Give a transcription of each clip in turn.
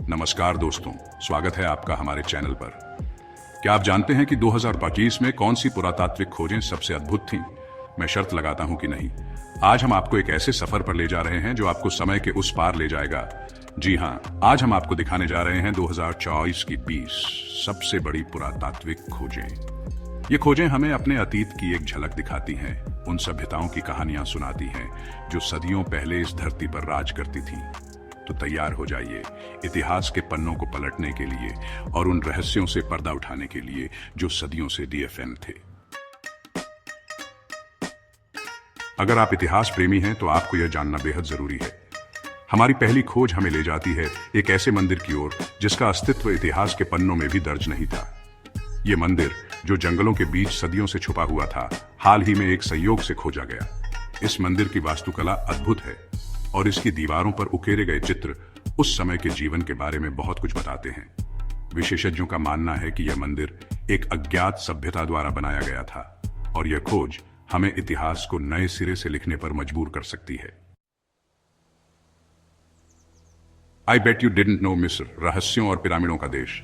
नमस्कार दोस्तों, स्वागत है आपका हमारे चैनल पर। क्या आप जानते हैं कि 2025 में कौन सी पुरातात्विक खोजें सबसे अद्भुत थीं? मैं शर्त लगाता हूं कि नहीं। आज हम आपको एक ऐसे सफर पर ले जा रहे हैं जो आपको समय के उस पार ले जाएगा। जी हां, आज हम आपको दिखाने जा रहे हैं 2024 की 20 सबसे बड़ी पुरातात्विक खोजें। ये खोजें हमें अपने अतीत की एक झलक दिखाती हैं, उन सभ्यताओं की कहानियां सुनाती हैं जो सदियों पहले इस धरती पर राज करती थीं। तो तैयार हो जाइए इतिहास के पन्नों को पलटने के लिए और उन रहस्यों से पर्दा उठाने के लिए जो सदियों से डीएफएन थे। अगर आप इतिहास प्रेमी हैं तो आपको यह जानना बेहद जरूरी है। हमारी पहली खोज हमें ले जाती है एक ऐसे मंदिर की ओर जिसका अस्तित्व इतिहास के पन्नों में भी दर्ज नहीं था। यह मंदिर जो जंगलों के बीच सदियों से छुपा हुआ था, हाल ही में एक संयोग से खोजा गया। इस मंदिर की वास्तुकला अद्भुत है और इसकी दीवारों पर उकेरे गए चित्र उस समय के जीवन के बारे में बहुत कुछ बताते हैं। विशेषज्ञों का मानना है कि यह मंदिर एक अज्ञात सभ्यता द्वारा बनाया गया था और यह खोज हमें इतिहास को नए सिरे से लिखने पर मजबूर कर सकती है। आई बेट यू डिडंट नो मिस्र, रहस्यों और पिरामिडों का देश।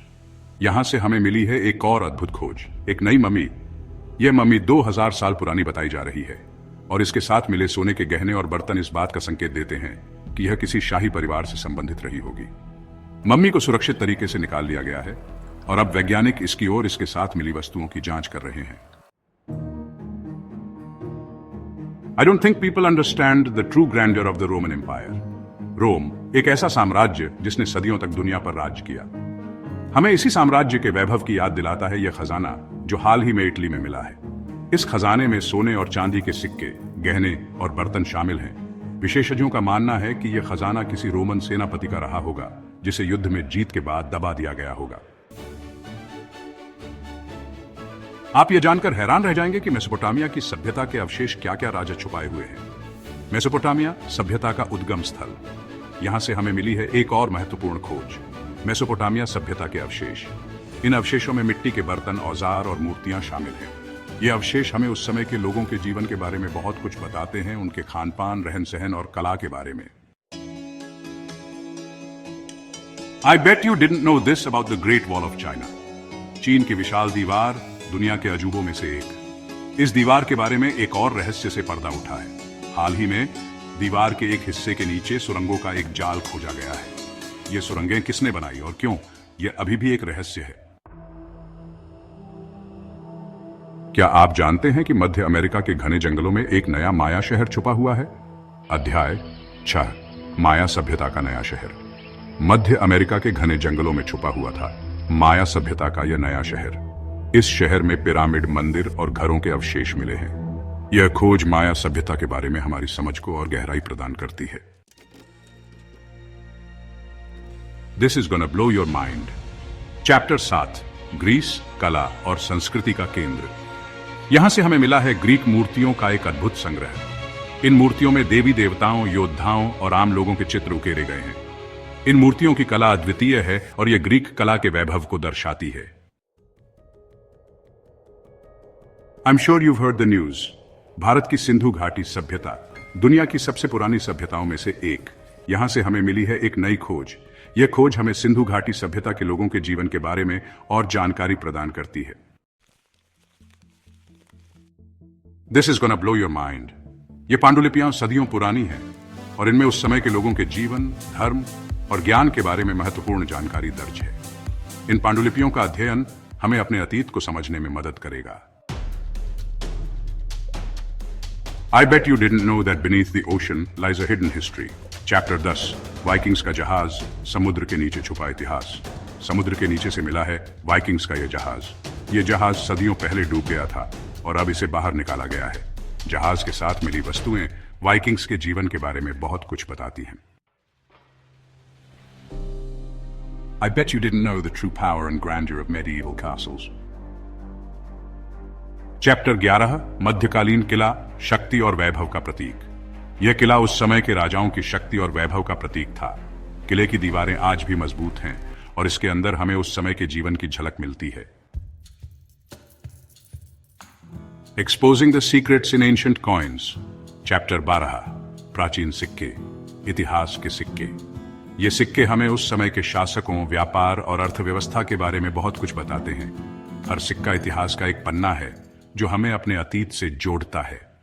यहां से हमें मिली है एक और अद्भुत खोज, एक नई मम्मी। यह मम्मी 2000 साल पुरानी बताई जा रही है और इसके साथ मिले सोने के गहने और बर्तन इस बात का संकेत देते हैं कि यह किसी शाही परिवार से संबंधित रही होगी। मम्मी को सुरक्षित तरीके से निकाल लिया गया है और अब वैज्ञानिक इसकी ओर इसके साथ मिली वस्तुओं की जांच कर रहे हैं। I don't think people understand the true grandeur of the Roman Empire. Rome एक ऐसा साम्राज्य जिसने सदियों तक दुनिया पर राज किया। हमें इसी साम्राज्य के वैभव की याद दिलाता है यह खजाना जो हाल ही में इटली में मिला है। इस खजाने में सोने और चांदी के सिक्के, गहने और बर्तन शामिल हैं। विशेषज्ञों का मानना है कि यह खजाना किसी रोमन सेनापति का रहा होगा जिसे युद्ध में जीत के बाद दबा दिया गया होगा। आप यह जानकर हैरान रह जाएंगे कि मेसोपोटामिया की सभ्यता के अवशेष क्या क्या राज छुपाए हुए हैं। मेसोपोटामिया सभ्यता का उद्गम स्थल। यहां से हमें मिली है एक और महत्वपूर्ण खोज, मेसोपोटामिया सभ्यता के अवशेष। इन अवशेषों में मिट्टी के बर्तन, औजार और मूर्तियां शामिल हैं। ये अवशेष हमें उस समय के लोगों के जीवन के बारे में बहुत कुछ बताते हैं, उनके खान पान, रहन सहन और कला के बारे में। I bet you didn't know this about the Great Wall of China. चीन की विशाल दीवार दुनिया के अजूबों में से एक। इस दीवार के बारे में एक और रहस्य से पर्दा उठा है। हाल ही में दीवार के एक हिस्से के नीचे सुरंगों का एक जाल खोजा गया है। ये सुरंगें किसने बनाई और क्यों, यह अभी भी एक रहस्य है। क्या आप जानते हैं कि मध्य अमेरिका के घने जंगलों में एक नया माया शहर छुपा हुआ है? अध्याय 6, माया सभ्यता का नया शहर। मध्य अमेरिका के घने जंगलों में छुपा हुआ था माया सभ्यता का यह नया शहर। इस शहर में पिरामिड, मंदिर और घरों के अवशेष मिले हैं। यह खोज माया सभ्यता के बारे में हमारी समझ को और गहराई प्रदान करती है। This is gonna blow your mind. Chapter 7, Greece, कला और संस्कृति का केंद्र। यहां से हमें मिला है ग्रीक मूर्तियों का एक अद्भुत संग्रह। इन मूर्तियों में देवी देवताओं, योद्धाओं और आम लोगों के चित्र उकेरे गए हैं। इन मूर्तियों की कला अद्वितीय है और यह ग्रीक कला के वैभव को दर्शाती है। I am sure you've heard the news। Bharat की सिंधु घाटी सभ्यता दुनिया की सबसे पुरानी सभ्यताओं में से एक। यहां से हमें मिली है एक नई खोज। यह खोज हमें सिंधु घाटी सभ्यता के लोगों के जीवन के बारे में और जानकारी प्रदान करती है। This is gonna blow your mind. ये पांडुलिपियां सदियों पुरानी हैं और इनमें उस समय के लोगों के जीवन, धर्म और ज्ञान के बारे में महत्वपूर्ण जानकारी दर्ज है। इन पांडुलिपियों का अध्ययन हमें अपने अतीत को समझने में मदद करेगा। I bet you didn't know that beneath the ocean lies a hidden history। Chapter 10, Vikings का जहाज, समुद्र के नीचे छुपा इतिहास। समुद्र के नीचे से मिला है वाइकिंग्स का यह जहाज। यह जहाज सदियों पहले डूब गया था और अब इसे बाहर निकाला गया है। जहाज के साथ मिली वस्तुएं वाइकिंग्स के जीवन के बारे में बहुत कुछ बताती हैं। I bet you didn't know the true power and grandeur of medieval castles। Chapter 11, मध्यकालीन किला, शक्ति और वैभव का प्रतीक। यह किला उस समय के राजाओं की शक्ति और वैभव का प्रतीक था। किले की दीवारें आज भी मजबूत हैं और इसके अंदर हमें उस समय के जीवन की झलक मिलती है। Exposing the secrets in ancient coins. Chapter 12, प्राचीन सिक्के, इतिहास के सिक्के। ये सिक्के हमें उस समय के शासकों, व्यापार और अर्थव्यवस्था के बारे में बहुत कुछ बताते हैं। हर सिक्का इतिहास का एक पन्ना है जो हमें अपने अतीत से जोड़ता है।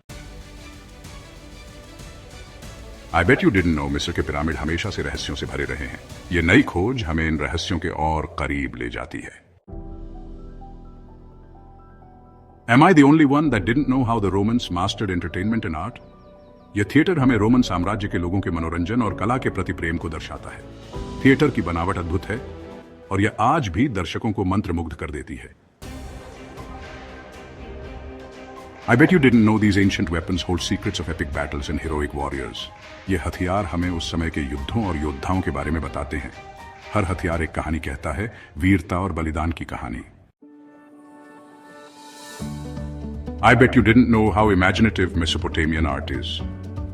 आई बेट यू डिडंट नो मिस्र के पिरामिड हमेशा से रहस्यों से भरे रहे हैं। ये नई खोज हमें इन रहस्यों के और करीब ले जाती है। Am I the only one that didn't know how the Romans mastered entertainment and art? यह थिएटर हमें रोमन साम्राज्य के लोगों के मनोरंजन और कला के प्रति प्रेम को दर्शाता है। थिएटर की बनावट अद्भुत है और यह आज भी दर्शकों को मंत्रमुग्ध कर देती है। I bet you didn't know these ancient weapons hold secrets of epic battles and heroic warriors. ये हथियार हमें उस समय के युद्धों और योद्धाओं के बारे में बताते हैं। हर हथियार एक कहानी कहता है, वीरता और बलिदान की कहानी। I bet you didn't know how imaginative Mesopotamian art is.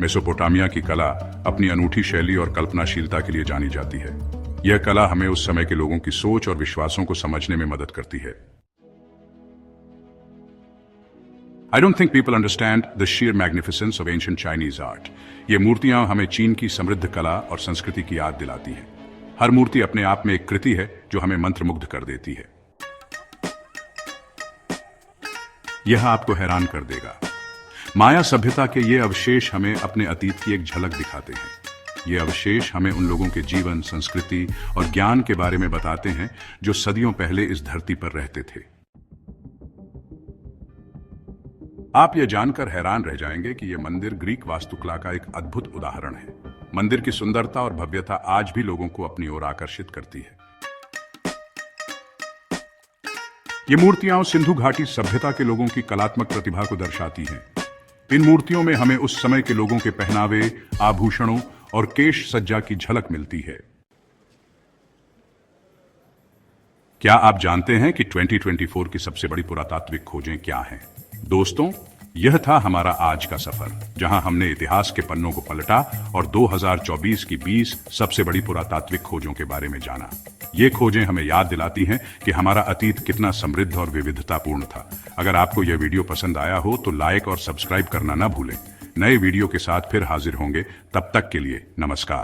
Mesopotamia की कला अपनी अनूठी शैली और कल्पनाशीलता के लिए जानी जाती है। यह कला हमें उस समय के लोगों की सोच और विश्वासों को समझने में मदद करती है। I don't think people understand the sheer magnificence of ancient Chinese art. ये मूर्तियां हमें चीन की समृद्ध कला और संस्कृति की याद दिलाती हैं। हर मूर्ति अपने आप में एक कृति है जो हमें मंत्रमुग्ध कर देती है। यह आपको हैरान कर देगा। माया सभ्यता के ये अवशेष हमें अपने अतीत की एक झलक दिखाते हैं। ये अवशेष हमें उन लोगों के जीवन, संस्कृति और ज्ञान के बारे में बताते हैं जो सदियों पहले इस धरती पर रहते थे। आप यह जानकर हैरान रह जाएंगे कि यह मंदिर ग्रीक वास्तुकला का एक अद्भुत उदाहरण है। मंदिर की सुंदरता और भव्यता आज भी लोगों को अपनी ओर आकर्षित करती है। ये मूर्तियां सिंधु घाटी सभ्यता के लोगों की कलात्मक प्रतिभा को दर्शाती हैं। इन मूर्तियों में हमें उस समय के लोगों के पहनावे, आभूषणों और केश सज्जा की झलक मिलती है। क्या आप जानते हैं कि 2024 की सबसे बड़ी पुरातात्विक खोजें क्या हैं? दोस्तों, यह था हमारा आज का सफर, जहां हमने इतिहास के पन्नों को पलटा और 2024 की 20 सबसे बड़ी पुरातात्विक खोजों के बारे में जाना। ये खोजें हमें याद दिलाती हैं कि हमारा अतीत कितना समृद्ध और विविधतापूर्ण था। अगर आपको यह वीडियो पसंद आया हो तो लाइक और सब्सक्राइब करना ना भूलें। नए वीडियो के साथ फिर हाजिर होंगे। तब तक के लिए नमस्कार।